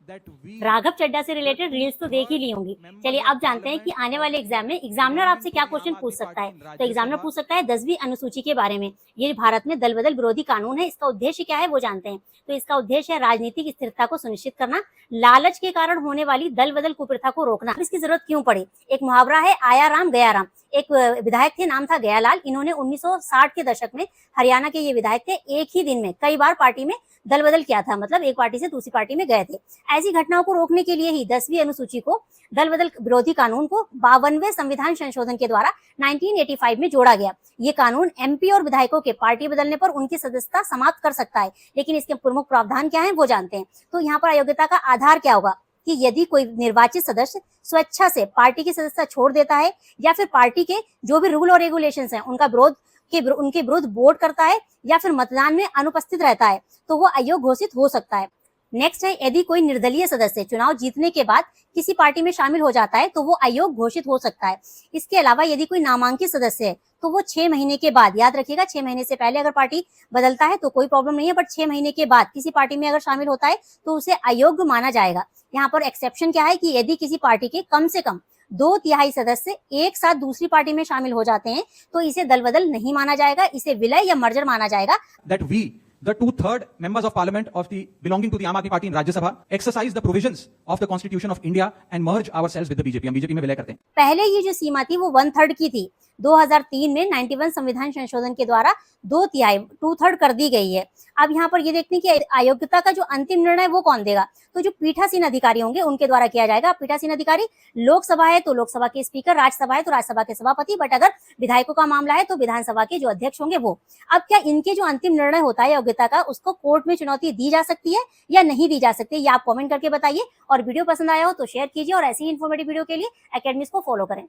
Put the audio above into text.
राघव चड्ढा से related reels तो देख ही ली होंगी। चलिए अब जानते हैं कि आने वाले एग्जाम में एग्जामिनर आपसे क्या क्वेश्चन पूछ सकता है। तो एग्जामिनर पूछ सकता है 10वीं अनुसूची के बारे में। ये भारत में दल बदल विरोधी कानून है, इसका उद्देश्य क्या है वो जानते हैं। तो इसका उद्देश्य है राजनीतिक स्थिरता को सुनिश्चित करना, लालच के कारण होने वाली दल बदल कुप्रथा को रोकना। इसकी जरूरत क्यों पड़ी? एक मुहावरा है, आया राम गया राम। एक विधायक थे, नाम था गयालाल। इन्होंने 1960 के दशक में, हरियाणा के ये विधायक थे, एक ही दिन में कई बार पार्टी में दल बदल किया था, मतलब एक पार्टी से दूसरी पार्टी में गए थे। ऐसी घटनाओं को रोकने के लिए ही 10वीं अनुसूची को दल बदल विरोधी कानून को 52वें संविधान संशोधन के द्वारा 1985 में जोड़ा गया। ये कानून एमपी और विधायकों के पार्टी बदलने पर उनकी सदस्यता समाप्त कर सकता है, लेकिन इसके प्रमुख प्रावधान क्या है वो जानते हैं। तो यहाँ पर अयोग्यता का आधार क्या होगा कि यदि कोई निर्वाचित सदस्य स्वेच्छा से पार्टी की सदस्यता छोड़ देता है या फिर पार्टी के जो भी रूल और रेगुलेशंस हैं उनके विरुद्ध वोट करता है या फिर मतदान में अनुपस्थित रहता है, तो वो अयोग्य घोषित हो सकता है। नेक्स्ट है, यदि कोई निर्दलीय सदस्य चुनाव जीतने के बाद किसी पार्टी में शामिल हो जाता है तो वो अयोग्य घोषित हो सकता है। इसके अलावा यदि कोई नामांकित सदस्य है तो वो 6 महीने के बाद, याद रखिएगा 6 महीने से पहले अगर पार्टी बदलता है तो कोई प्रॉब्लम नहीं है, बट 6 महीने के बाद किसी पार्टी में अगर शामिल होता है तो उसे अयोग्य माना जाएगा। यहाँ पर एक्सेप्शन क्या है कि यदि किसी पार्टी के कम से कम 2/3 सदस्य एक साथ दूसरी पार्टी में शामिल हो जाते हैं तो इसे दल बदल नहीं माना जाएगा, इसे विलय या मर्जर माना जाएगा। The 2/3 members of parliament of the belonging to the Aam Aadmi Party in Rajya Sabha exercise the provisions of the Constitution of India and merge ourselves with the BJP. हम बीजेपी में विलय करते हैं। पहले ये जो सीमा थी वो 1/3 की थी। 2003 में 91 संविधान संशोधन के द्वारा 2/3 कर दी गई है। अब यहाँ पर ये देखते हैं कि अयोग्यता का जो अंतिम निर्णय वो कौन देगा, तो जो पीठासीन अधिकारी होंगे उनके द्वारा किया जाएगा। पीठासीन अधिकारी लोकसभा है तो लोकसभा के स्पीकर, राज्यसभा है तो राज्यसभा के सभापति, बट अगर विधायकों का मामला है तो विधानसभा के जो अध्यक्ष होंगे वो। अब क्या इनके जो अंतिम निर्णय होता है योग्यता का, उसको कोर्ट में चुनौती दी जा सकती है या नहीं दी जा सकती है, ये आप कमेंट करके बताइए। और वीडियो पसंद आया हो तो शेयर कीजिए और ऐसी ही इन्फॉर्मेटिव वीडियो के लिए एकेडमिक्स को फॉलो करें।